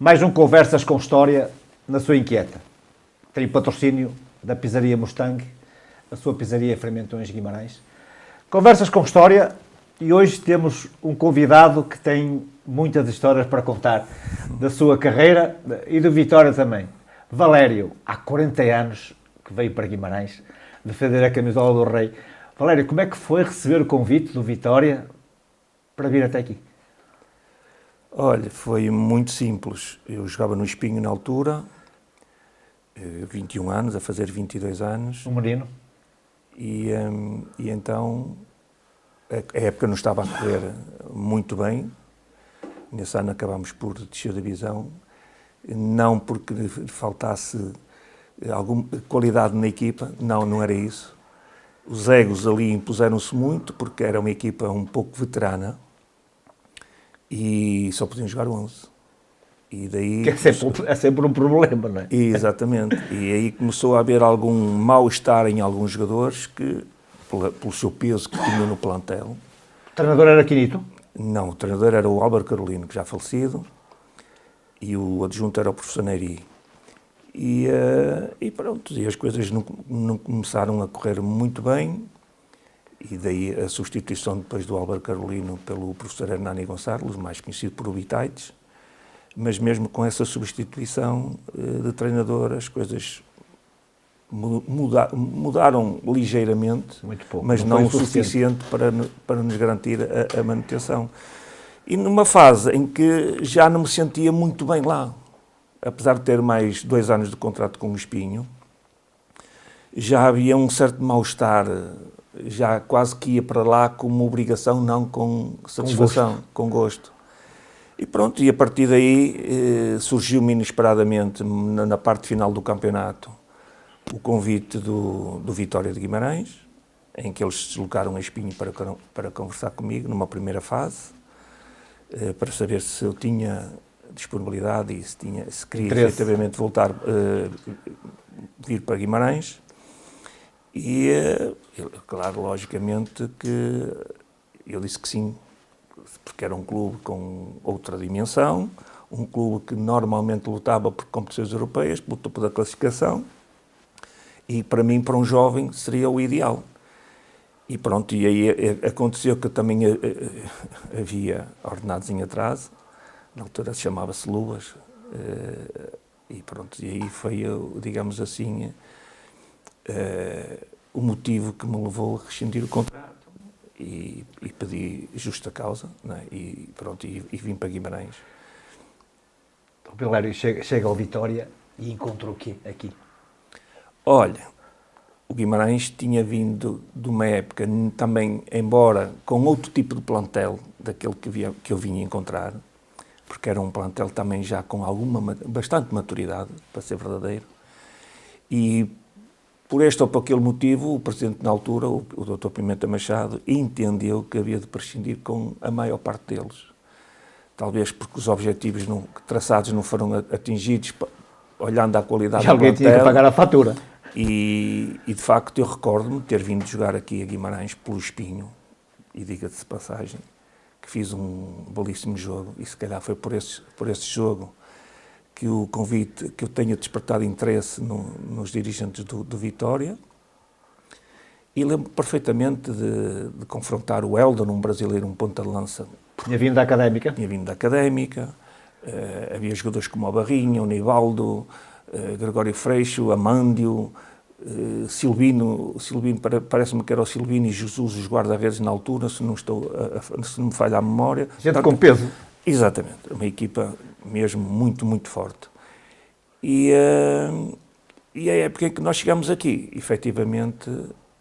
Mais um Conversas com História na sua inquieta. Tem o patrocínio da Pizzaria Mustang, a sua pizzaria Fermentões Guimarães. Conversas com História, e hoje temos um convidado que tem muitas histórias para contar da sua carreira e do Vitória também. Valério, há 40 anos que veio para Guimarães defender a camisola do Rei. Valério, como é que foi receber o convite do Vitória para vir até aqui? Olha, foi muito simples. Eu jogava no Espinho na altura, 21 anos, a fazer 22 anos. Um menino. E então, a época não estava a correr muito bem. Nesse ano acabámos por descer da divisão. Não porque faltasse alguma qualidade na equipa, não era isso. Os egos ali impuseram-se muito, porque era uma equipa um pouco veterana e só podiam jogar 11. E daí... Que é sempre um problema, não é? Exatamente. E aí começou a haver algum mal-estar em alguns jogadores que, pelo seu peso que tinham no plantel. O treinador era Quinito? Não, o treinador era o Álvaro Carolino, que já falecido, e o adjunto era o professor Nery. E pronto, e as coisas não começaram a correr muito bem, e daí a substituição depois do Álvaro Carolino pelo professor Hernani Gonçalves, mais conhecido por Ubitites. Mas mesmo com essa substituição de treinador, as coisas mudaram ligeiramente, muito pouco, mas não o suficiente para nos garantir a manutenção. E numa fase em que já não me sentia muito bem lá, apesar de ter mais 2 anos de contrato com o Espinho, já havia um certo mal-estar, já quase que ia para lá como obrigação, não com satisfação, com gosto. E pronto, e a partir daí surgiu-me inesperadamente, na parte final do campeonato, o convite do Vitória de Guimarães, em que eles se deslocaram a Espinho para conversar comigo, numa primeira fase, para saber se eu tinha disponibilidade e se queria efetivamente voltar, vir para Guimarães. E, claro, logicamente que eu disse que sim, porque era um clube com outra dimensão, um clube que normalmente lutava por competições europeias, pelo topo da classificação, e para mim, para um jovem, seria o ideal. E pronto, e aí aconteceu que também havia ordenados em atraso, na altura chamava-se luvas, e pronto, e aí foi, digamos assim, o motivo que me levou a rescindir o contrato. E pedi justa causa, não é? E pronto, e vim para Guimarães. O Valério chega ao Vitória e encontra o quê aqui? Olha, o Guimarães tinha vindo de uma época também, embora com outro tipo de plantel daquele que eu vinha encontrar, porque era um plantel também já com bastante maturidade, para ser verdadeiro, e por este ou por aquele motivo, o presidente na altura, o Dr. Pimenta Machado, entendeu que havia de prescindir com a maior parte deles. Talvez porque os objetivos traçados não foram atingidos, olhando à qualidade do plantel. E alguém tinha que pagar a fatura. E de facto eu recordo-me de ter vindo jogar aqui a Guimarães pelo Espinho, e diga-se de passagem, que fiz um belíssimo jogo, e se calhar foi por esse jogo que o convite, que eu tenha despertado interesse nos dirigentes do Vitória. E lembro perfeitamente de confrontar o Eldon, um brasileiro, um ponta de lança. Tinha vindo da Académica? Tinha vindo da Académica. Havia jogadores como o Barrinha, o Nivaldo, Gregório Freixo, Amândio, Silvino, parece-me que era o Silvino e Jesus, os guarda-redes na altura, se não me falha a memória. Gente com peso. Exatamente, uma equipa mesmo muito, muito forte. E a época em que nós chegamos aqui, efetivamente,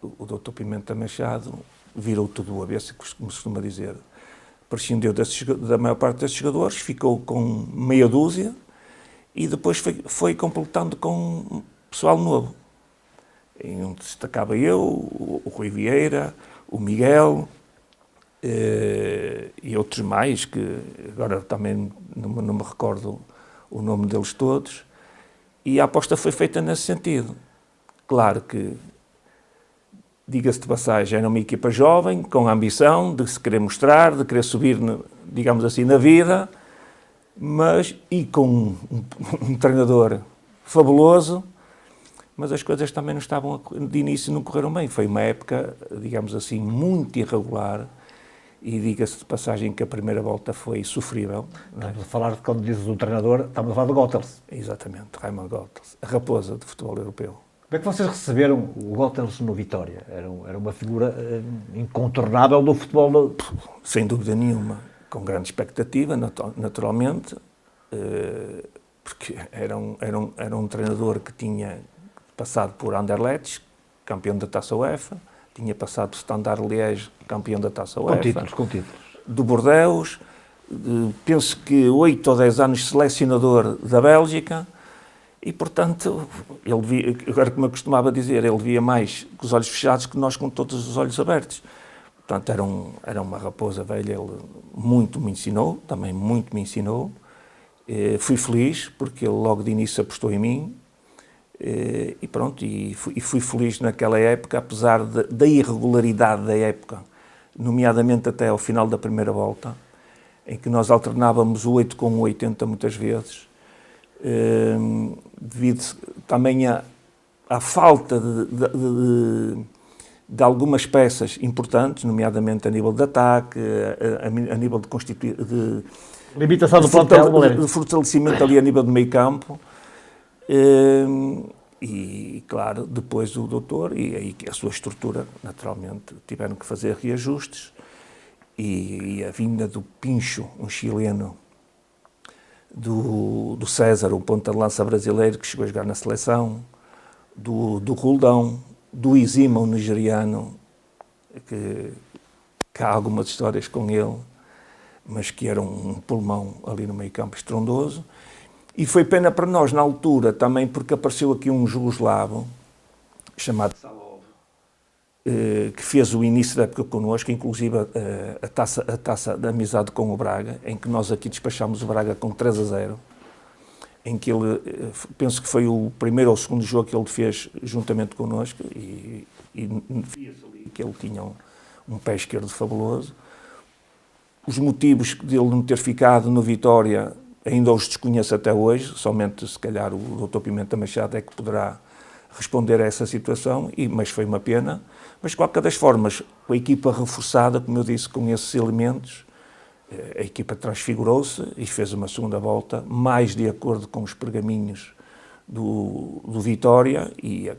o Dr. Pimenta Machado virou tudo o avesso, como se costuma dizer. Prescindeu da maior parte desses jogadores, ficou com meia dúzia e depois foi completando com pessoal novo. Em onde destacava eu, o Rui Vieira, o Miguel, e outros mais, que agora também não me recordo o nome deles todos, e a aposta foi feita nesse sentido. Claro que, diga-se de passagem, era uma equipa jovem, com a ambição de se querer mostrar, de querer subir, digamos assim, na vida, e com um treinador fabuloso, mas as coisas também não estavam, de início não correram bem. Foi uma época, digamos assim, muito irregular, e diga-se de passagem que a primeira volta foi sofrível. Estamos a falar, quando dizes o treinador, estamos a falar do Goethals. Exatamente, Raymond Goethals, a raposa do futebol europeu. Como é que vocês receberam o Goethals no Vitória? Era uma figura incontornável do futebol. Sem dúvida nenhuma, com grande expectativa, naturalmente, porque era um treinador que tinha passado por Anderlecht, campeão da Taça UEFA, tinha passado por Standard Liège, campeão da Taça UEFA. Com títulos. Do Bordeaux, penso que 8 ou 10 anos selecionador da Bélgica, e, portanto, ele via, agora como eu costumava dizer, ele via mais com os olhos fechados que nós com todos os olhos abertos. Portanto, era uma raposa velha, ele muito me ensinou, também muito me ensinou. Fui feliz, porque ele logo de início apostou em mim, e pronto, e fui feliz naquela época, apesar da irregularidade da época, nomeadamente até ao final da primeira volta, em que nós alternávamos o 8 com o 80 muitas vezes, devido também à falta de algumas peças importantes, nomeadamente a nível de ataque, a nível de limitação do plantel, de fortalecimento ali a nível do meio campo. E, claro, depois o doutor e aí a sua estrutura, naturalmente, tiveram que fazer reajustes, e a vinda do Pincho, um chileno, do César, um ponta de lança brasileiro que chegou a jogar na seleção, do Roldão, do Izima, um nigeriano, que há algumas histórias com ele, mas que era um pulmão ali no meio campo estrondoso. E foi pena para nós, na altura, também porque apareceu aqui um jugoslavo, chamado Salov, que fez o início da época connosco, inclusive a taça de amizade com o Braga, em que nós aqui despachámos o Braga com 3-0, em que ele, penso que foi o primeiro ou o segundo jogo que ele fez juntamente connosco, e via-se ali que ele tinha um pé esquerdo fabuloso. Os motivos dele não ter ficado no Vitória ainda os desconheço até hoje, somente se calhar o Dr. Pimenta Machado é que poderá responder a essa situação, mas foi uma pena. Mas, de qualquer das formas, a equipa reforçada, como eu disse, com esses elementos, a equipa transfigurou-se e fez uma segunda volta, mais de acordo com os pergaminhos do Vitória, e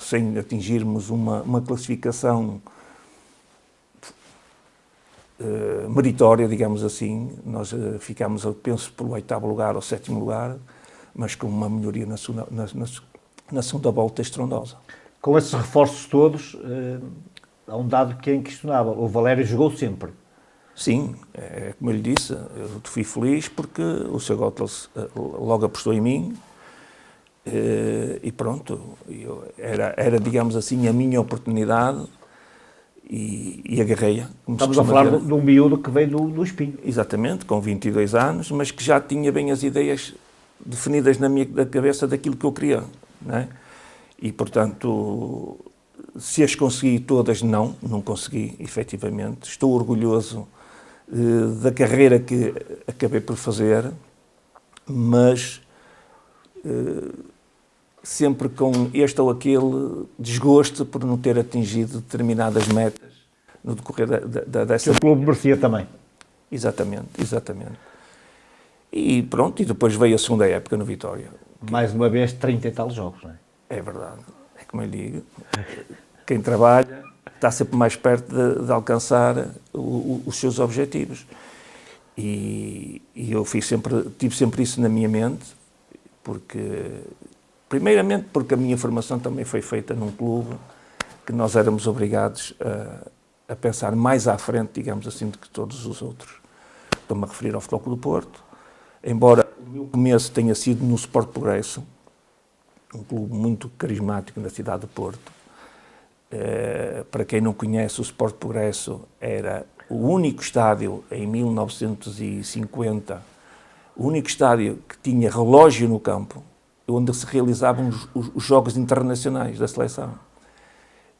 sem atingirmos uma classificação meritória, digamos assim. Nós ficámos, eu penso, pelo 8º lugar ou 7º lugar, mas com uma melhoria na segunda volta estrondosa. Com esses reforços todos, há um dado que é inquestionável: o Valério jogou sempre. Sim, como eu lhe disse, eu fui feliz porque o Sr. Goethals logo apostou em mim, e pronto, era, digamos assim, a minha oportunidade, e agarrei-a. Estamos a falar de um miúdo que veio do Espinho. Exatamente, com 22 anos, mas que já tinha bem as ideias definidas na minha cabeça daquilo que eu queria, não é? E, portanto, se as consegui todas, não consegui, efetivamente. Estou orgulhoso da carreira que acabei por fazer, mas sempre com este ou aquele desgosto por não ter atingido determinadas metas no decorrer dessa... Que o clube merecia também. Exatamente. E pronto, e depois veio a segunda época no Vitória. Mais uma vez, 30 e tal jogos, não é? É verdade, é como eu digo, quem trabalha está sempre mais perto de alcançar os seus objetivos. E eu tive sempre isso na minha mente, primeiramente porque a minha formação também foi feita num clube que nós éramos obrigados a pensar mais à frente, digamos assim, do que todos os outros. Estou-me a referir ao Futebol Clube do Porto, embora o meu começo tenha sido no Sport Progresso, um clube muito carismático na cidade de Porto. Para quem não conhece, o Sport Progresso era o único estádio em 1950, o único estádio que tinha relógio no campo, onde se realizavam os jogos internacionais da seleção.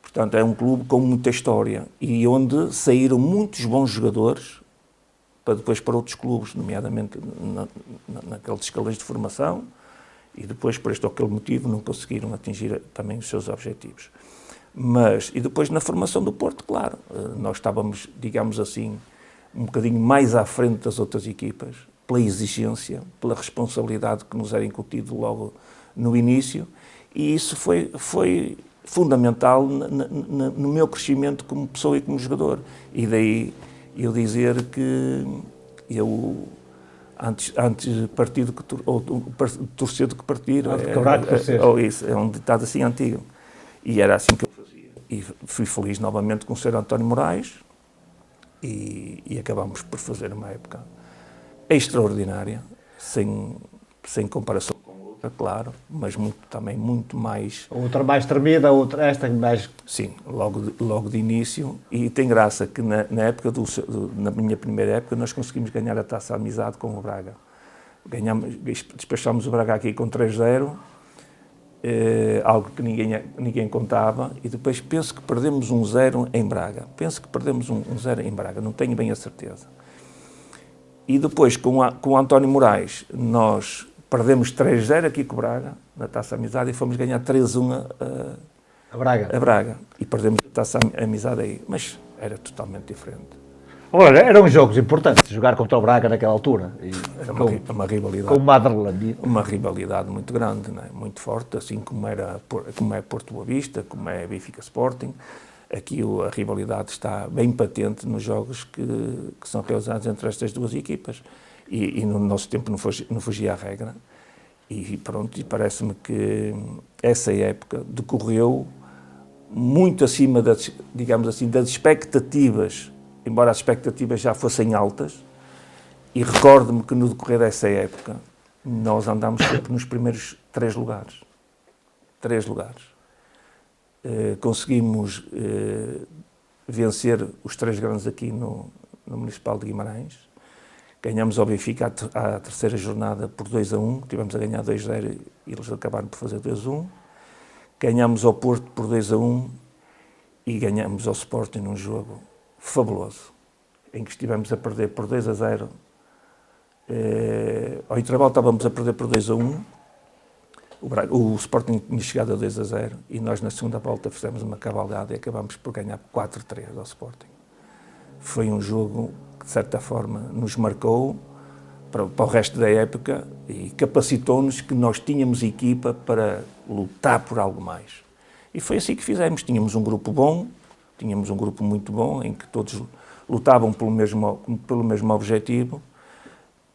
Portanto, é um clube com muita história e onde saíram muitos bons jogadores para depois para outros clubes, nomeadamente naqueles escalões de formação, e depois, por este ou aquele motivo, não conseguiram atingir também os seus objetivos. E depois na formação do Porto, claro, nós estávamos, digamos assim, um bocadinho mais à frente das outras equipas, pela exigência, pela responsabilidade que nos era incutido logo no início, e isso foi fundamental no meu crescimento como pessoa e como jogador. E daí eu dizer que eu, antes partir do que torcer do que partir, ou isso, é um ditado assim antigo. E era assim que eu fazia. E fui feliz novamente com o Sr. António Moraes, e acabámos por fazer uma época extraordinária, sem comparação com outra, claro, mas também muito mais... Outra mais tremida, esta mais... Sim, logo de início, e tem graça que na na minha primeira época nós conseguimos ganhar a Taça à Amizade com o Braga. Despachámos o Braga aqui com 3-0, algo que ninguém contava, e depois penso que perdemos 1-0 em Braga. Penso que perdemos 1-0 em Braga, não tenho bem a certeza. E depois, com o António Moraes, nós perdemos 3-0 aqui com o Braga, na Taça Amizade, e fomos ganhar 3-1 a Braga. E perdemos a Taça Amizade aí, mas era totalmente diferente. Olha, eram jogos importantes, jogar contra o Braga naquela altura. Era uma rivalidade. Com o Motherland. Uma rivalidade muito grande, não é? Muito forte, assim como é Porto Boa Vista, como é Benfica Sporting. Aqui a rivalidade está bem patente nos jogos que são realizados entre estas duas equipas. E no nosso tempo não fugia à regra. E pronto, e parece-me que essa época decorreu muito acima digamos assim, das expectativas, embora as expectativas já fossem altas, e recordo-me que no decorrer dessa época nós andámos sempre nos primeiros 3 lugares. 3 lugares. Conseguimos vencer os 3 grandes aqui no Municipal de Guimarães. Ganhamos ao Benfica à terceira jornada por 2-1, tivemos a ganhar 2-0 e eles acabaram por fazer 2-1. Ganhamos ao Porto por 2-1 e ganhamos ao Sporting num jogo fabuloso, em que estivemos a perder por 2-0. Ao intervalo estávamos a perder por 2-1. O Sporting tinha chegado a 2-0 e nós na segunda volta fizemos uma cavalgada e acabámos por ganhar 4-3 ao Sporting. Foi um jogo que de certa forma nos marcou para o resto da época e capacitou-nos que nós tínhamos equipa para lutar por algo mais. E foi assim que fizemos. Tínhamos um grupo bom, tínhamos um grupo muito bom em que todos lutavam pelo mesmo objetivo.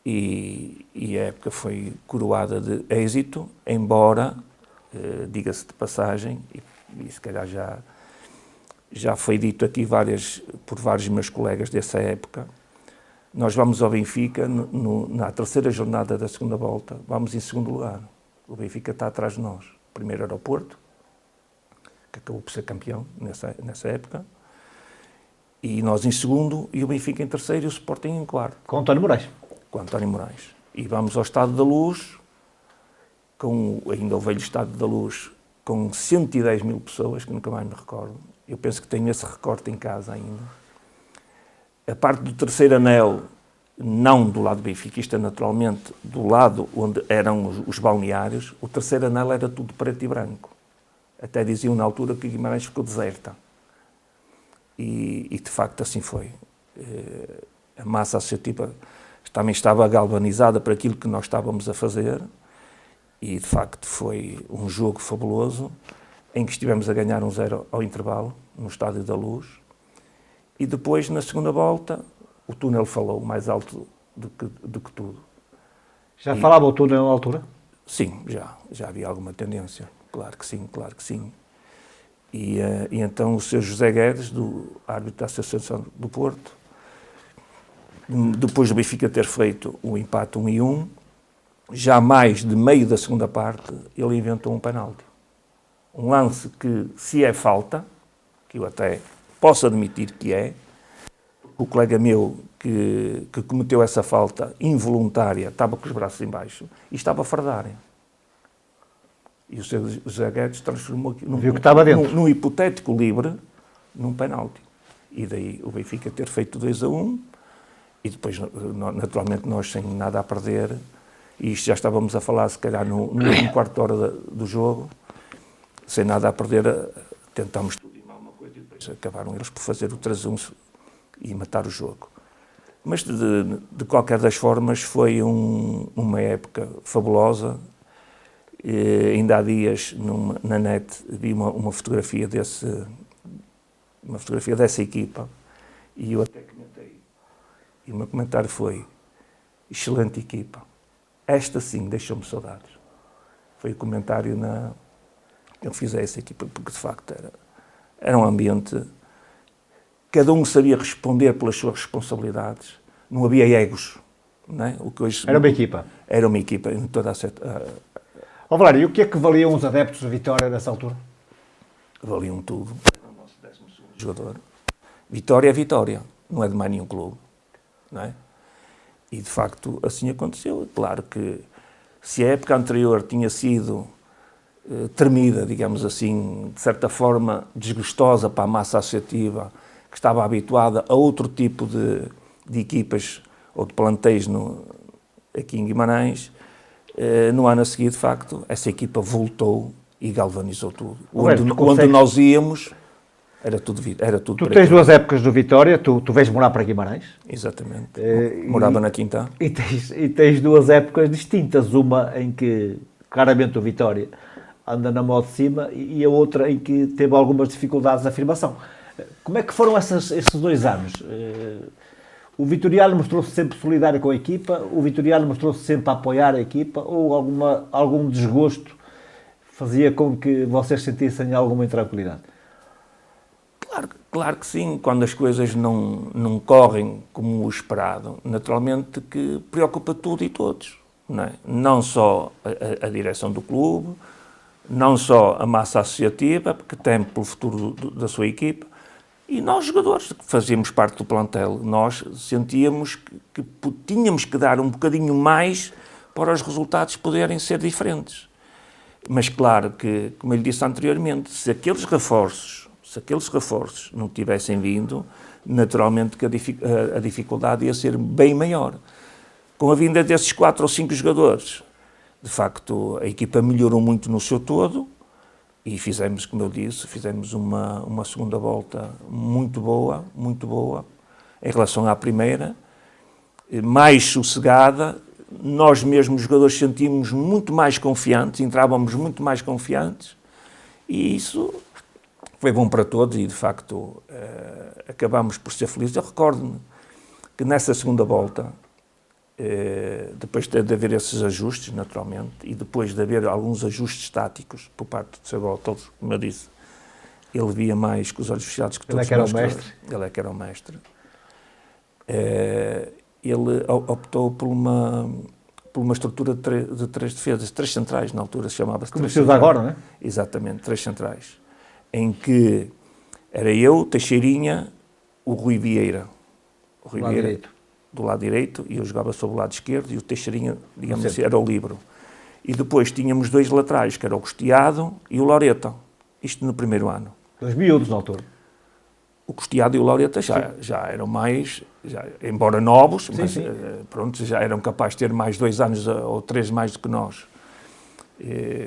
E a época foi coroada de êxito, embora, diga-se de passagem, e se calhar já foi dito aqui por vários meus colegas dessa época, nós vamos ao Benfica, na terceira jornada da segunda volta, vamos em segundo lugar. O Benfica está atrás de nós. Primeiro era o Porto, que acabou por ser campeão nessa época, e nós em segundo, e o Benfica em terceiro, e o Sporting em quarto. Com António Moraes. Com António Moraes. E vamos ao Estádio da Luz, ainda o velho Estádio da Luz, com 110 mil pessoas, que nunca mais me recordo. Eu penso que tenho esse recorte em casa ainda. A parte do terceiro anel, não do lado benfiquista, naturalmente, do lado onde eram os balneários, o terceiro anel era tudo preto e branco. Até diziam na altura que Guimarães ficou deserta. E de facto assim foi. A massa associativa também estava galvanizada para aquilo que nós estávamos a fazer e, de facto, foi um jogo fabuloso em que estivemos a ganhar 1-0 ao intervalo, no Estádio da Luz. E depois, na segunda volta, o túnel falou mais alto do que tudo. Já falava o túnel na altura? Sim, já havia alguma tendência. Claro que sim, claro que sim. E então o Sr. José Guedes, do árbitro da Associação do Porto, depois do Benfica ter feito o empate 1-1, já mais de meio da segunda parte, ele inventou um penalti. Um lance que, se é falta, que eu até posso admitir que é, o colega meu que cometeu essa falta involuntária estava com os braços em baixo e estava a fardar. E o Sr. José Guedes transformou num hipotético livre num penalti. E daí o Benfica ter feito 2-1, E depois, naturalmente, nós sem nada a perder, e isto já estávamos a falar, se calhar, no último quarto de hora do jogo, sem nada a perder, tentámos tudo e mal uma coisa, e depois acabaram eles por fazer o 3-1 e matar o jogo. Mas, de qualquer das formas, foi uma época fabulosa. E ainda há dias, na net, vi uma fotografia dessa equipa, e eu até comentei. E o meu comentário foi: excelente equipa. Esta sim deixou-me saudades. Foi o comentário que eu fiz a essa equipa, porque de facto era um ambiente. Cada um sabia responder pelas suas responsabilidades. Não havia egos. Não é? O que hoje, Era uma equipa. Era uma equipa em toda a Ó Valério, e o que é que valiam os adeptos de Vitória nessa altura? Valiam tudo. Era o nosso 12º jogador. Vitória é Vitória, não é de mais nenhum clube. Não é? E de facto assim aconteceu. Claro que se a época anterior tinha sido tremida, digamos assim, de certa forma desgostosa para a massa associativa, que estava habituada a outro tipo de equipas ou de plantéis aqui em Guimarães, no ano a seguir, de facto, essa equipa voltou e galvanizou tudo. Onde nós íamos, era tudo Tu tens duas épocas do Vitória, tu vens morar para Guimarães. Exatamente. Morava na Quinta. E tens duas épocas distintas, uma em que claramente o Vitória anda na mão de cima e a outra em que teve algumas dificuldades de afirmação. Como é que foram esses 2 anos? O vitoriano mostrou-se sempre solidário com a equipa, o vitoriano mostrou-se sempre a apoiar a equipa, ou algum desgosto fazia com que vocês sentissem alguma intranquilidade? Claro que sim, quando as coisas não correm como o esperado, naturalmente que preocupa tudo e todos. Não é? Não só a direção do clube, não só a massa associativa, porque tem pelo futuro da sua equipa, e nós, jogadores, que fazíamos parte do plantel, nós sentíamos que tínhamos que dar um bocadinho mais para os resultados poderem ser diferentes. Mas claro que, como eu lhe disse anteriormente, se aqueles reforços não tivessem vindo, naturalmente que a dificuldade ia ser bem maior. Com a vinda desses 4 ou 5 jogadores, de facto, a equipa melhorou muito no seu todo, e fizemos, como eu disse, uma segunda volta muito boa, em relação à primeira, mais sossegada. Nós mesmos, os jogadores, sentimos muito mais confiantes, entrávamos muito mais confiantes, e isso foi bom para todos e, de facto, acabámos por ser felizes. Eu recordo-me que nessa segunda volta, depois de haver esses ajustes, naturalmente, e depois de haver alguns ajustes táticos por parte do Sr. Todos, como eu disse, ele via mais com os olhos fechados que todos nós. Ele é que era o mestre. Ele optou por uma estrutura de 3 defesas, 3 centrais, na altura se chamava-se. Como se usa agora, não é? Exatamente, 3 centrais. Em que era eu, Teixeirinha, o Rui Vieira. O Rui Vieira do lado direito, e eu jogava sobre o lado esquerdo, e o Teixeirinha, digamos assim, era o líbero. E depois tínhamos 2 laterais, que era o Costeado e o Laureta. Isto no primeiro ano. 2 miúdos na altura. O Costeado e o Laureta já eram mais, embora novos, sim, mas sim. Pronto, já eram capazes de ter mais 2 anos ou 3 mais do que nós.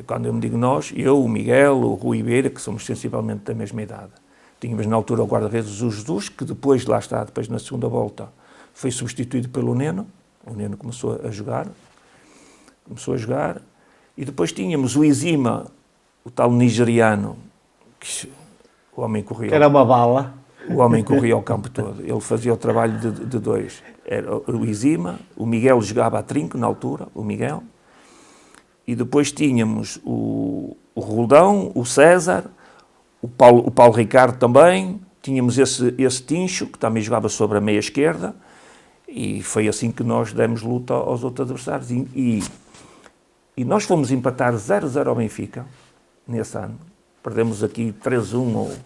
Quando eu me digo nós, eu, o Miguel, o Rui Vieira, que somos sensivelmente da mesma idade. Tínhamos na altura o guarda-redes o Jesus, que depois, lá está, depois na segunda volta, foi substituído pelo Neno. O Neno começou a jogar, e depois tínhamos o Izima, o tal nigeriano, que o homem corria. Que era uma bala. O homem corria ao campo todo. Ele fazia o trabalho de 2. Era o Izima, o Miguel jogava a trinco na altura, o Miguel. E depois tínhamos o Roldão, o César, o Paulo Ricardo também. Tínhamos esse Tincho, que também jogava sobre a meia esquerda. E foi assim que nós demos luta aos outros adversários. E nós fomos empatar 0-0 ao Benfica, nesse ano. Perdemos aqui 3-1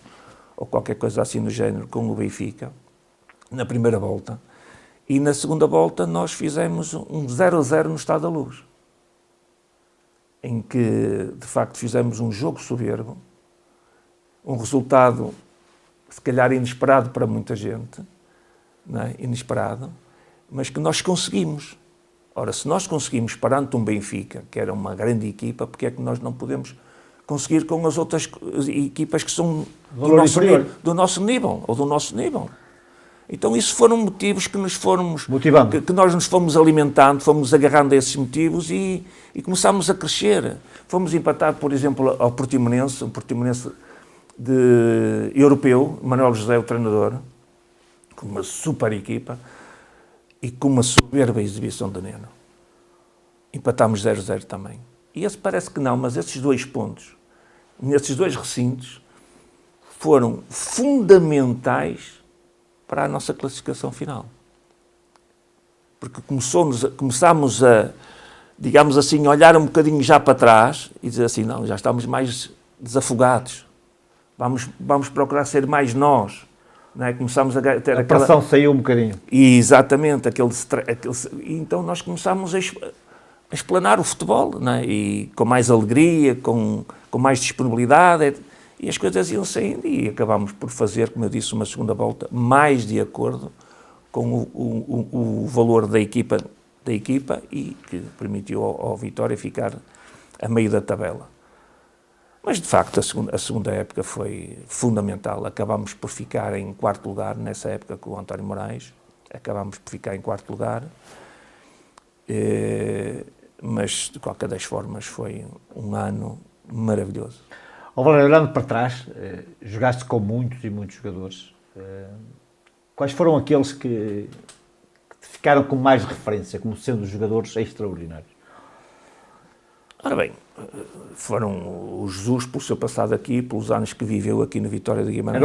ou qualquer coisa assim do género com o Benfica, na primeira volta. E na segunda volta nós fizemos um 0-0 no Estádio da Luz, em que, de facto, fizemos um jogo soberbo, um resultado, se calhar, inesperado para muita gente, não é? Inesperado, mas que nós conseguimos. Ora, se nós conseguimos perante um Benfica, que era uma grande equipa, porque é que nós não podemos conseguir com as outras equipas que são do nosso nível, ou do nosso nível? Então, isso foram motivos que nos fomos motivando, que nós nos fomos alimentando, fomos agarrando a esses motivos e começámos a crescer. Fomos empatar, por exemplo, ao Portimonense, um Portimonense europeu, Manuel José, o treinador, com uma super equipa e com uma soberba exibição de Neno. Empatámos 0-0 também. E esse parece que não, mas esses 2 pontos, nesses 2 recintos, foram fundamentais para a nossa classificação final. Porque começámos a, digamos assim, olhar um bocadinho já para trás e dizer assim, não, já estamos mais desafogados. Vamos procurar ser mais nós. Não é? Começámos a ter a pressão saiu um bocadinho. Exatamente. Então nós começámos a explanar o futebol, não é? E com mais alegria, com mais disponibilidade. E as coisas iam saindo e acabámos por fazer, como eu disse, uma segunda volta mais de acordo com o valor da equipa e que permitiu ao Vitória ficar a meio da tabela. Mas, de facto, a segunda época foi fundamental. Acabámos por ficar em 4º lugar, nessa época com o António Moraes. Acabámos por ficar em 4º lugar. Mas, de qualquer das formas, foi um ano maravilhoso. Valério, olhando para trás, jogaste com muitos e muitos jogadores. Quais foram aqueles que te ficaram com mais referência, como sendo jogadores extraordinários? Ora bem, foram o Jesus, pelo seu passado aqui, pelos anos que viveu aqui na Vitória de Guimarães.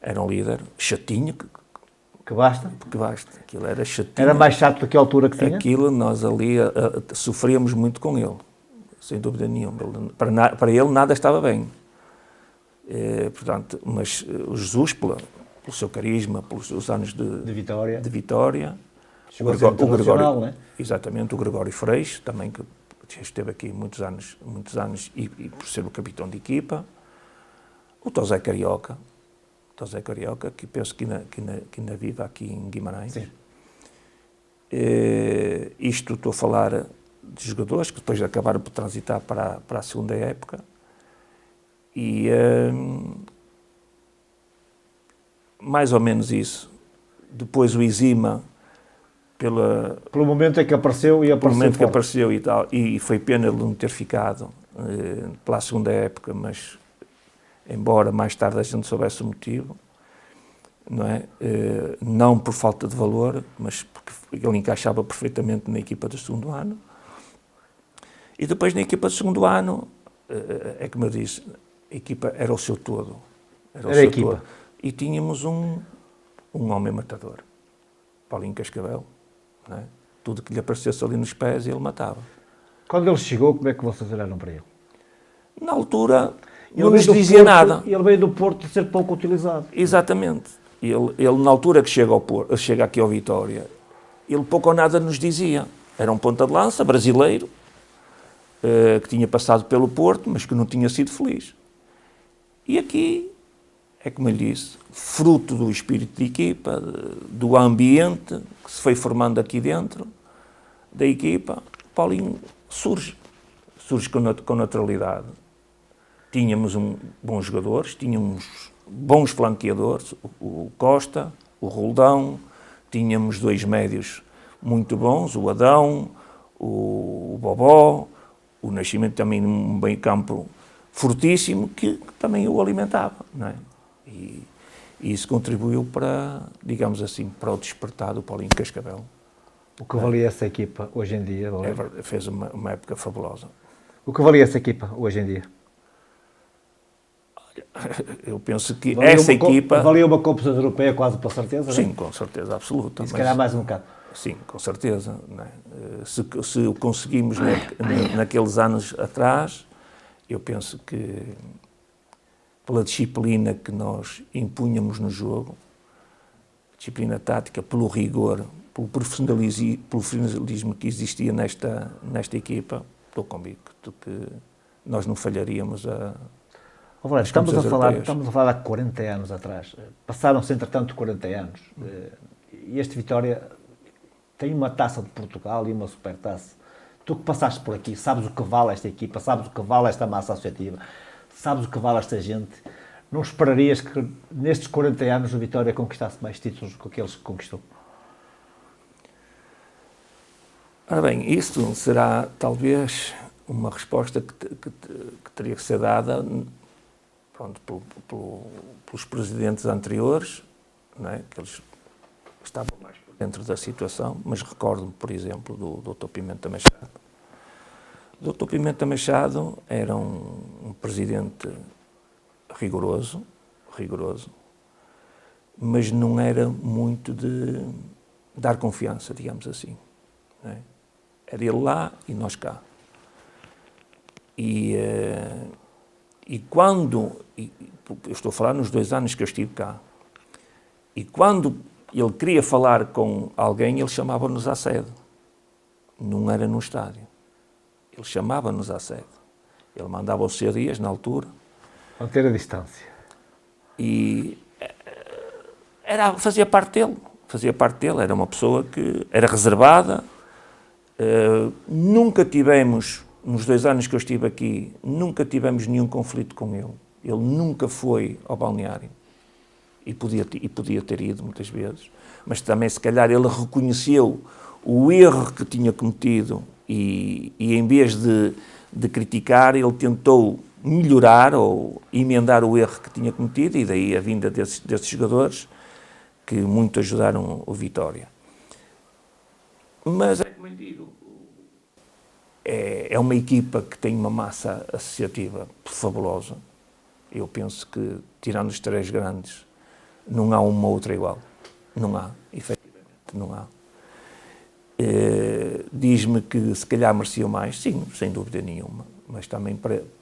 Era um líder. Chatinho. Que basta? Que basta. Aquilo era chatinho. Era mais chato do que a altura que tinha? Aquilo, nós ali sofríamos muito com ele. Sem dúvida nenhuma. Para ele nada estava bem. Portanto, mas o Jesus, pelo seu carisma, pelos seus anos de Vitória. Chegou a ser internacional, não é? Exatamente, o Gregório Freixo, também que esteve aqui muitos anos e por ser o capitão de equipa. O Tosé Carioca, que penso que ainda vive aqui em Guimarães. Sim. Isto estou a falar de jogadores que depois acabaram por transitar para a segunda época. E mais ou menos isso. Depois o Izima, pelo momento em que apareceu e tal, e foi pena ele não ter ficado pela segunda época, mas embora mais tarde a gente soubesse o motivo, não é? Não por falta de valor, mas porque ele encaixava perfeitamente na equipa do segundo ano. E depois na equipa do segundo ano, é como eu disse, a equipa era o seu todo. Era a equipa. Todo. E tínhamos um homem matador, Paulinho Cascavel. Não é? Tudo que lhe aparecesse ali nos pés, ele matava. Quando ele chegou, como é que vocês olharam para ele? Na altura, não nos dizia nada. Ele veio do Porto de ser pouco utilizado. Exatamente. Ele na altura que chega aqui ao Vitória, ele pouco ou nada nos dizia. Era um ponta de lança, brasileiro, que tinha passado pelo Porto, mas que não tinha sido feliz. E aqui, é como eu disse, fruto do espírito de equipa, do ambiente que se foi formando aqui dentro da equipa, Paulinho surge com naturalidade. Tínhamos bons jogadores, tínhamos bons flanqueadores, o Costa, o Roldão, tínhamos 2 médios muito bons, o Adão, o Bobó, o Nascimento também num meio campo fortíssimo que também o alimentava, não é? E isso contribuiu para, digamos assim, para o despertar do Paulinho Cascavel. O que valia essa equipa hoje em dia? Fez uma época fabulosa. O que valia essa equipa hoje em dia? Eu penso que essa equipa... Valia uma Copa Europeia quase para certeza, sim, não é? Com certeza absoluta. E se calhar mais um bocado. Sim, com certeza. Não é? Se o conseguimos naqueles anos atrás, eu penso que pela disciplina que nós impunhamos no jogo, disciplina tática, pelo rigor, pelo profissionalismo que existia nesta equipa, estou convicto que nós não falharíamos a... Estamos a falar de 40 anos atrás. Passaram-se, entretanto, 40 anos. E este Vitória tem uma taça de Portugal e uma supertaça. Tu que passaste por aqui, sabes o que vale esta equipa, sabes o que vale esta massa associativa, sabes o que vale esta gente. Não esperarias que nestes 40 anos o Vitória conquistasse mais títulos do que aqueles que conquistou? Ora bem, isso será talvez uma resposta que teria que ser dada, pronto, pelos presidentes anteriores, não é? Que eles estavam mais dentro da situação, mas recordo-me, por exemplo, do Dr. Pimenta Machado. O Dr. Pimenta Machado era um presidente rigoroso, mas não era muito de dar confiança, digamos assim. Não é? Era ele lá e nós cá. E quando, eu estou a falar nos 2 anos que eu estive cá, e quando ele queria falar com alguém, ele chamava-nos à sede. Não era no estádio. Ele chamava-nos à sede. Ele mandava os CDs na altura. Manter a distância. E fazia parte dele. Era uma pessoa que era reservada. Nunca tivemos, nos 2 anos que eu estive aqui, nunca tivemos nenhum conflito com ele. Ele nunca foi ao balneário. E podia ter ido muitas vezes. Mas também, se calhar, ele reconheceu o erro que tinha cometido e em vez de criticar, ele tentou melhorar ou emendar o erro que tinha cometido, e daí a vinda desses jogadores que muito ajudaram o Vitória. Mas, como eu digo, é uma equipa que tem uma massa associativa fabulosa. Eu penso que, tirando os 3 grandes, não há uma outra igual. Não há, efetivamente, não há. Diz-me que se calhar merecia mais, sim, sem dúvida nenhuma, mas também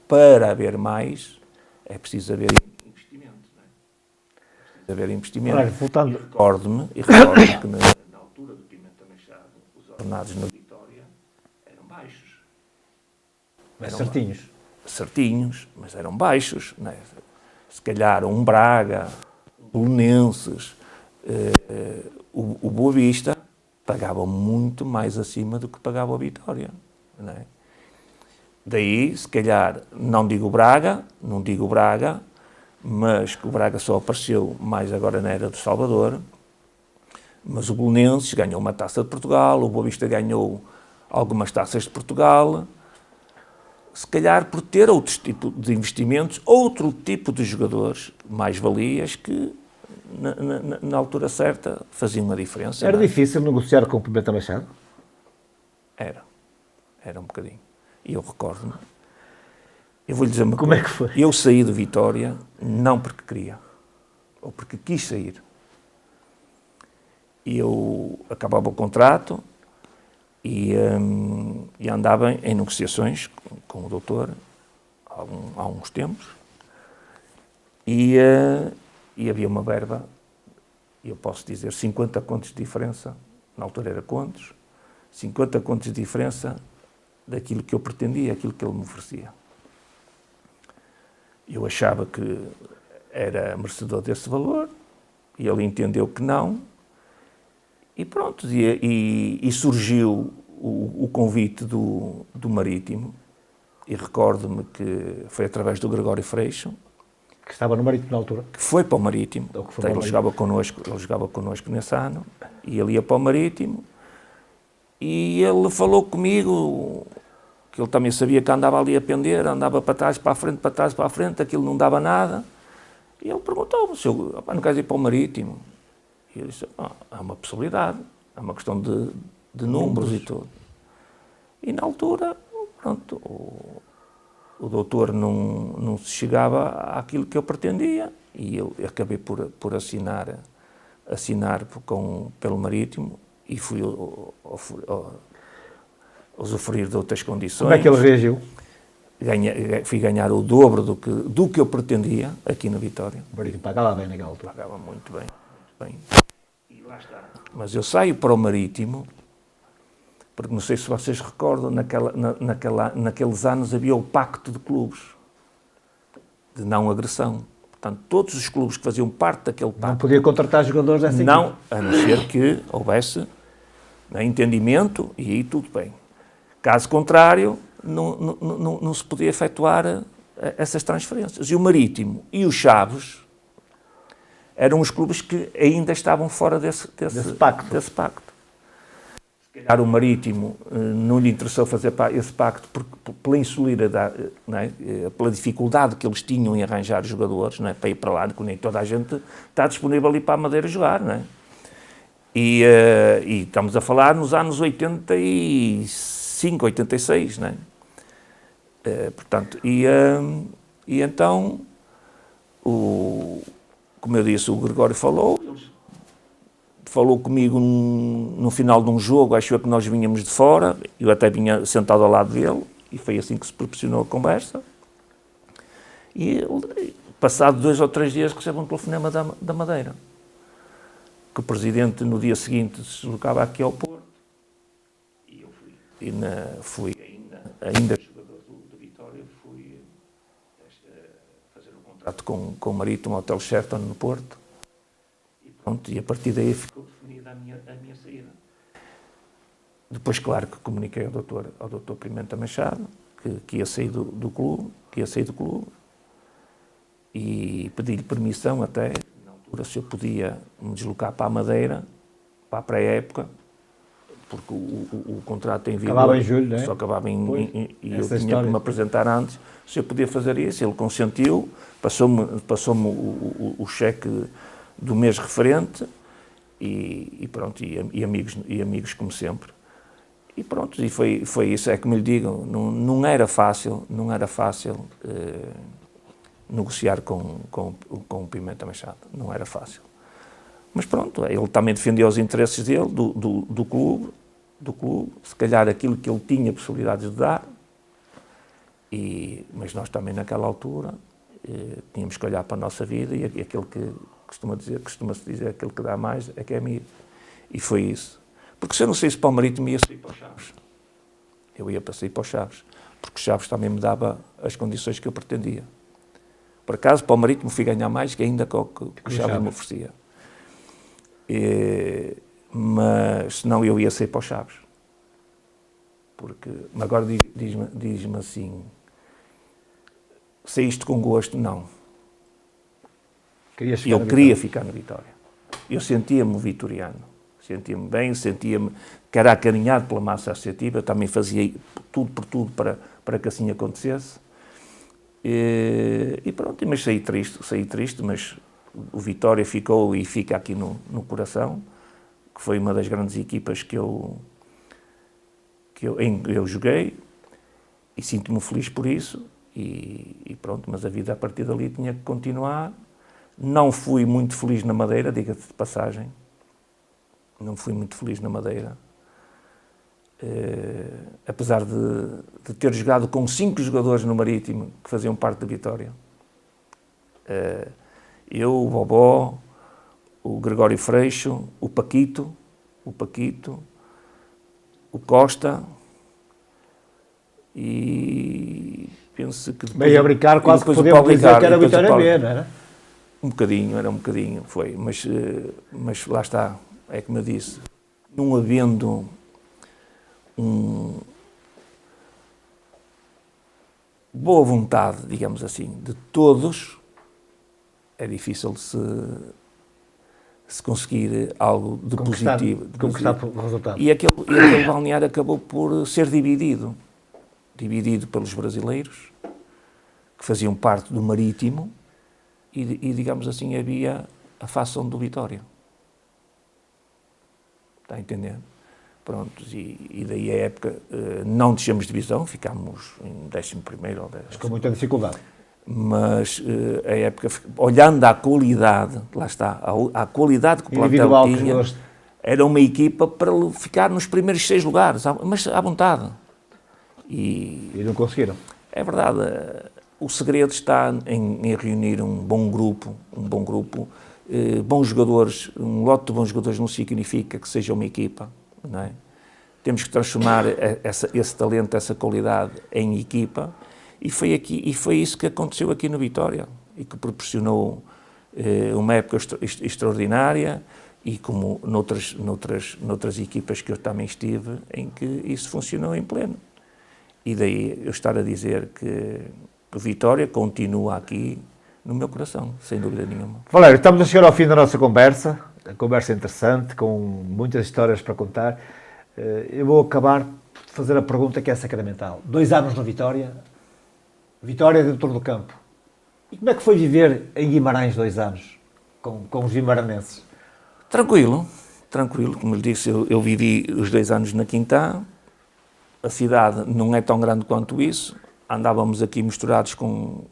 para haver mais é preciso haver investimento. Não é? É preciso haver investimento. Olha, voltando... Recordo-me que na altura do Pimenta Machado, os ordenados na Vitória eram baixos. Mas certinhos. Certinhos, mas eram baixos. Não é? Se calhar um Braga, um Belenenses, o Boa Vista pagava muito mais acima do que pagava a Vitória. Não é? Daí, se calhar, não digo Braga, mas que o Braga só apareceu mais agora na era do Salvador, mas o Belenenses ganhou uma taça de Portugal, o Boa Vista ganhou algumas taças de Portugal, se calhar por ter outro tipo de investimentos, outro tipo de jogadores, mais-valias, que na altura certa faziam a diferença. Era difícil negociar com o Pimenta Machado? Era um bocadinho. E eu recordo-me. Eu vou-lhe dizer uma coisa. Como é que foi? Eu saí de Vitória não porque queria, ou porque quis sair. Eu acabava o contrato e andava em negociações com o doutor há uns tempos e havia uma verba, eu posso dizer 50 contos de diferença, na altura era contos, 50 contos de diferença daquilo que eu pretendia, aquilo que ele me oferecia. Eu achava que era merecedor desse valor e ele entendeu que não, e pronto, e surgiu o convite do Marítimo, e recordo-me que foi através do Gregório Freixo, que estava no Marítimo na altura. Que foi para o Marítimo. Ele jogava connosco nesse ano, e ele ia para o Marítimo, e ele falou comigo, que ele também sabia que andava ali a pender, andava para trás, para a frente, aquilo não dava nada, e ele perguntou-me, não queres ir para o Marítimo? E eu disse, há uma possibilidade, é uma questão de números e tudo. E na altura, pronto, o doutor não se chegava àquilo que eu pretendia, e eu acabei por assinar pelo Marítimo, e fui usufruir de outras condições. Como é que ele reagiu? Fui ganhar o dobro do que eu pretendia aqui na Vitória. O Marítimo pagava bem naquela altura. Pagava muito bem. E lá está. Mas eu saio para o Marítimo, porque não sei se vocês recordam, naqueles anos havia o pacto de clubes, de não agressão. Portanto, todos os clubes que faziam parte daquele pacto... Não podia contratar jogadores dessa equipe. Não, a não ser que houvesse Entendimento, e aí tudo bem. Caso contrário, não se podia efetuar essas transferências. E o Marítimo e o Chaves eram os clubes que ainda estavam fora desse pacto. Se calhar o Marítimo não lhe interessou fazer esse pacto pela insolidariedade, não é? Pela dificuldade que eles tinham em arranjar jogadores, não é? Para ir para lá, que nem toda a gente está disponível ali para a Madeira jogar, não é? E estamos a falar nos anos 85, 86, não é? Portanto, então, como eu disse, o Gregório falou comigo no final de um jogo, achou que nós vinhamos de fora, eu até vinha sentado ao lado dele, e foi assim que se proporcionou a conversa. E passado 2 ou 3 dias recebo um telefonema da Madeira, que o presidente no dia seguinte se deslocava aqui ao Porto, e eu fui ainda jogador do Vitória, fui fazer um contrato com o Marítimo, Hotel Sheraton no Porto, e pronto, e a partir daí ficou definida a minha saída. Depois, claro, que comuniquei ao doutor Pimenta Machado que ia sair do clube, e pedi-lhe permissão até, na altura, se eu podia me deslocar para a Madeira, para a pré-época, porque o contrato em vigor acabava em julho, não é? Só acabava e eu tinha que me apresentar antes, se eu podia fazer isso. Ele consentiu, passou-me o cheque do mês referente e pronto, e amigos como sempre. E pronto, e foi isso, é como lhe digo, não era fácil negociar com o Pimenta Machado, não era fácil. Mas pronto, ele também defendeu os interesses dele, do clube, se calhar aquilo que ele tinha possibilidades de dar, mas nós também naquela altura tínhamos que olhar para a nossa vida, e aquele que costuma-se dizer, aquele que dá mais é que é amigo. E foi isso. Porque se eu não saísse para o Marítimo, ia sair para o Chaves. Eu ia para sair para o Chaves, porque o Chaves também me dava as condições que eu pretendia. Por acaso, para o Marítimo fui ganhar mais que ainda que o Chaves me oferecia. Mas senão eu ia sair para o Chaves. Porque agora diz-me assim, saíste com gosto? Não. Eu queria ficar na Vitória. Eu sentia-me vitoriano. Sentia-me bem, sentia-me que era acarinhado pela massa associativa, eu também fazia tudo por tudo para que assim acontecesse. E pronto, mas saí triste, mas o Vitória ficou e fica aqui no coração, que foi uma das grandes equipas que eu joguei, e sinto-me feliz por isso, e pronto, mas a vida a partir dali tinha que continuar. Não fui muito feliz na Madeira, diga-se de passagem, não fui muito feliz na Madeira, apesar de ter jogado com 5 jogadores no Marítimo que faziam parte da Vitória. Eu, o Bobó, o Gregório Freixo, o Paquito, o Costa, e penso que depois... Meio a brincar, quase que podemos dizer que era Vitória B, não era? Era um bocadinho, foi, mas lá está, é como eu disse, não havendo boa vontade, digamos assim, de todos, é difícil se conseguir algo de positivo. Conquistar o resultado. E aquele balneário acabou por ser dividido pelos brasileiros, que faziam parte do Marítimo, e digamos assim, havia a facção do Vitória. Está a entender? Pronto, e daí a época não descemos divisão, ficámos em 11º ou 10º. Com muita dificuldade. Mas a época, olhando à qualidade, lá está, à qualidade que o plantel tinha, era uma equipa para ficar nos primeiros 6 lugares, mas à vontade. E não conseguiram. É verdade, o segredo está em reunir um bom grupo, bons jogadores, um lote de bons jogadores não significa que seja uma equipa, não é? Temos que transformar esse talento, essa qualidade em equipa, e foi isso que aconteceu aqui no Vitória, e que proporcionou uma época extraordinária, e como noutras equipas que eu também estive, em que isso funcionou em pleno. E daí eu estar a dizer que o Vitória continua aqui no meu coração, sem dúvida nenhuma. Valério, estamos a chegar ao fim da nossa conversa, a conversa interessante, com muitas histórias para contar. Eu vou acabar por fazer a pergunta que é sacramental. 2 anos no Vitória, Vitória dentro do campo. E como é que foi viver em Guimarães 2 anos, com os guimaranenses? Tranquilo, como lhe disse, eu vivi os 2 anos na Quintã, a cidade não é tão grande quanto isso, andávamos aqui misturados com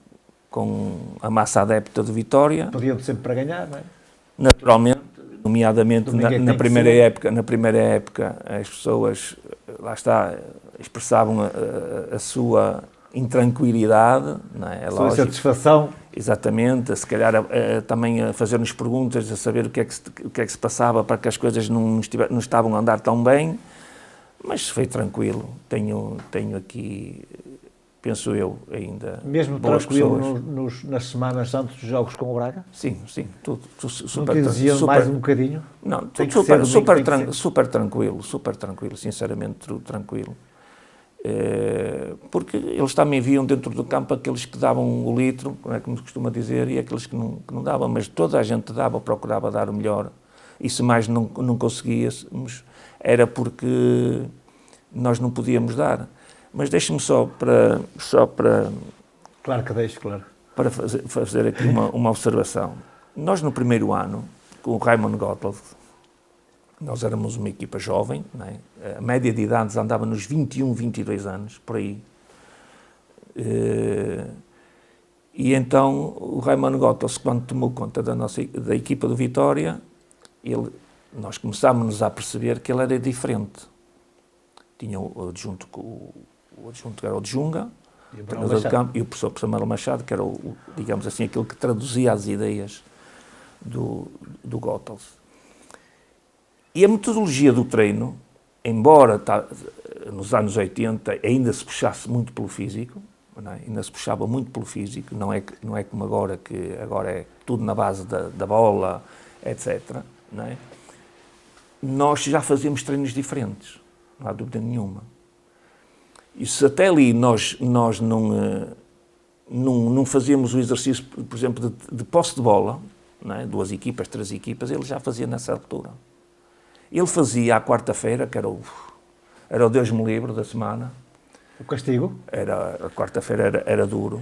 a massa adepta do Vitória. Podiam sempre para ganhar, não é? Naturalmente, nomeadamente na primeira época, as pessoas, lá está, expressavam a sua intranquilidade, não é? A sua insatisfação. Exatamente, se calhar também a fazer-nos perguntas, a saber o que é que se passava para que as coisas não estavam a andar tão bem, mas foi tranquilo. Tenho aqui, penso eu, ainda mesmo boas tranquilo pessoas. nas semanas antes dos jogos com o Braga? Sim, tudo super. Não te exigiam mais um bocadinho? Não, super tranquilo, sinceramente, tudo tranquilo. Porque eles também viam dentro do campo aqueles que davam o litro, como é que me costuma dizer, e aqueles que não davam, mas toda a gente dava, procurava dar o melhor, e se mais não conseguíamos, era porque nós não podíamos dar. Mas deixe-me só para... Claro que deixo, claro. Para fazer aqui uma observação. Nós no primeiro ano, com o Raymond Gottlob, nós éramos uma equipa jovem, não é? A média de idades andava nos 21, 22 anos, por aí. E então o Raymond Gottlob, quando tomou conta da equipa do Vitória, nós começámos a perceber que ele era diferente. Tinha o adjunto que era o Djunga, treinador de campo, e o professor Samuel Machado, que era, digamos assim, aquele que traduzia as ideias do Gottlob. E a metodologia do treino, embora nos anos 80 ainda se puxasse muito pelo físico, não é? Ainda se puxava muito pelo físico, não é como agora, que agora é tudo na base da bola, etc. Não é? Nós já fazíamos treinos diferentes, não há dúvida nenhuma. E se até ali nós não fazíamos o exercício, por exemplo, de posse de bola, não é? 2 equipas, 3 equipas, ele já fazia nessa altura. Ele fazia à quarta-feira, que era o Deus me livre da semana. O castigo? A quarta-feira era duro.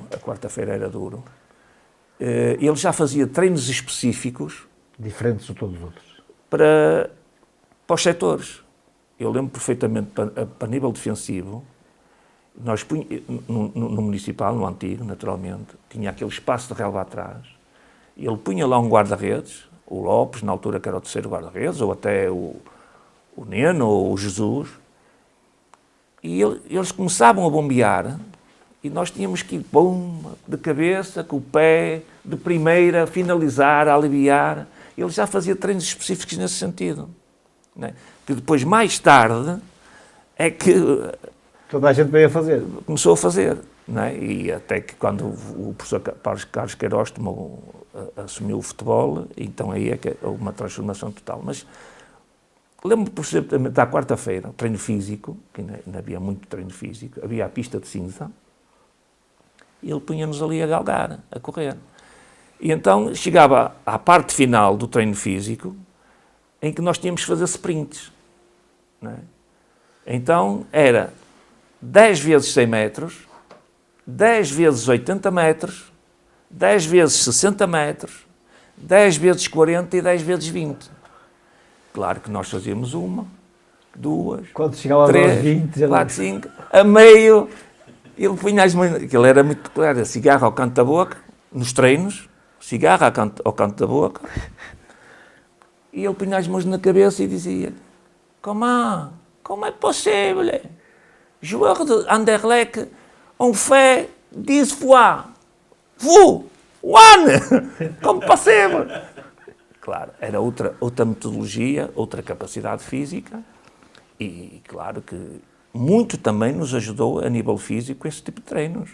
Ele já fazia treinos específicos. Diferentes de todos os outros. Para os setores. Eu lembro perfeitamente, para nível defensivo, nós no municipal, no antigo, naturalmente, tinha aquele espaço de relva atrás. Ele punha lá um guarda-redes, o Lopes, na altura que era o 3º guarda-redes, ou até o Neno, ou o Jesus, e eles começavam a bombear, e nós tínhamos que ir, de cabeça, com o pé, de primeira, finalizar, aliviar. Ele já fazia treinos específicos nesse sentido. Não é? Que depois, mais tarde, é que... toda a gente veio a fazer. Começou a fazer. Não é? E até que quando o professor Carlos Queiroz assumiu o futebol, então aí é que houve uma transformação total. Mas lembro-me perfeitamente da quarta-feira, treino físico, que ainda havia muito treino físico, havia a pista de cinza, e ele punha-nos ali a galgar, a correr. E então chegava à parte final do treino físico, em que nós tínhamos que fazer sprints. Não é? Então era 10 vezes 100 metros, 10 vezes 80 metros, 10 vezes 60 metros, 10 vezes 40 e 10 vezes 20. Claro que nós fazíamos 1, 2, quando chegava 3, aos 20, 4, 5, a meio, ele punha as mãos, aquilo era muito claro, cigarro ao canto da boca, nos treinos, cigarro ao canto da boca, e ele punha as mãos na cabeça e dizia: como é possível? Joueur de Anderlecht, on fait 10 fois, vous, one, como possível? Claro, era outra metodologia, outra capacidade física, e claro que muito também nos ajudou a nível físico esse tipo de treinos,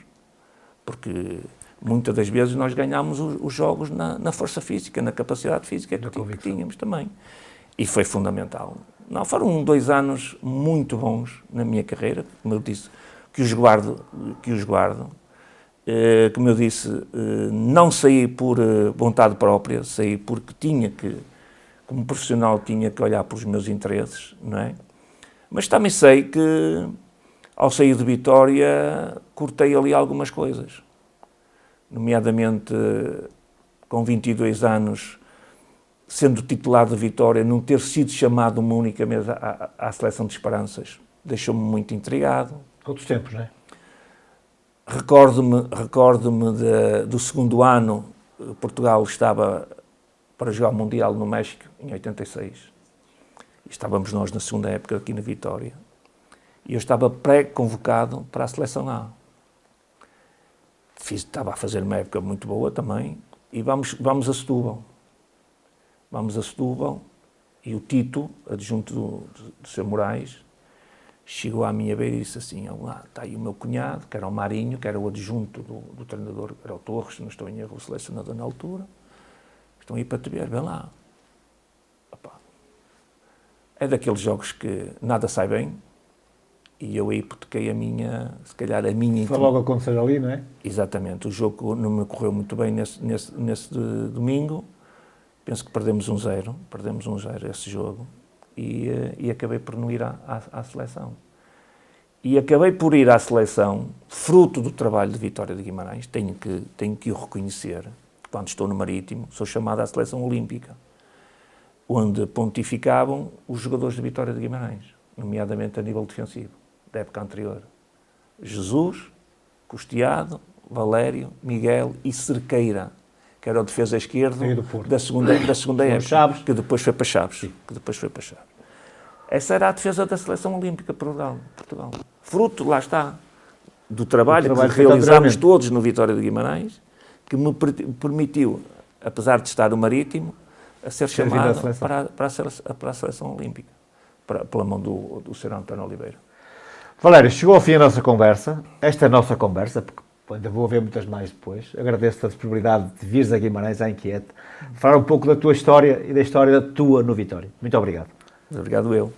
porque muitas das vezes nós ganhámos os jogos na força física, na capacidade física que tínhamos também. E foi fundamental. Não, foram 2 anos muito bons na minha carreira, como eu disse, que os guardo. Como eu disse, não saí por vontade própria, saí porque como profissional, tinha que olhar pelos meus interesses, não é? Mas também sei que, ao sair de Vitória, cortei ali algumas coisas. Nomeadamente, com 22 anos, sendo titular de Vitória, não ter sido chamado uma única vez à seleção de Esperanças, deixou-me muito intrigado. Outros tempos, não é? Recordo-me do segundo ano, Portugal estava para jogar o Mundial no México, em 86. Estávamos nós na segunda época aqui na Vitória. E eu estava pré-convocado para a seleção A. Estava a fazer uma época muito boa também. E vamos a Setúbal. Vamos a Setúbal e o Tito, adjunto do Sr. Moraes, chegou à minha beira e disse assim: lá, está aí o meu cunhado, que era o Marinho, que era o adjunto do treinador, era o Torres, se não estou em erro, o selecionador na altura. Estão aí para te ver, vem lá. Opa. É daqueles jogos que nada sai bem e eu aí hipotequei se calhar a minha... Foi logo acontecer ali, não é? Exatamente. O jogo não me correu muito bem nesse domingo. Penso que perdemos 1-0 esse jogo e acabei por não ir à seleção. E acabei por ir à seleção, fruto do trabalho de Vitória de Guimarães, tenho que o reconhecer. Quando estou no Marítimo, sou chamado à seleção olímpica, onde pontificavam os jogadores de Vitória de Guimarães, nomeadamente a nível defensivo, da época anterior. Jesus, Costeado, Valério, Miguel e Cerqueira, que era o defesa esquerdo da segunda época, Chaves. que depois foi para Chaves. Essa era a defesa da seleção olímpica de Portugal. Fruto, lá está, do trabalho que realizámos todos no Vitória de Guimarães, que me permitiu, apesar de estar no Marítimo, a ser chamado para a seleção olímpica, pela mão do Sr. António Oliveira. Valério, chegou ao fim a nossa conversa. Esta é a nossa conversa, porque ainda vou haver muitas mais depois. Agradeço-te a disponibilidade de vires a Guimarães, à Inquiete, falar um pouco da tua história e da história tua no Vitória. Muito obrigado. Obrigado eu.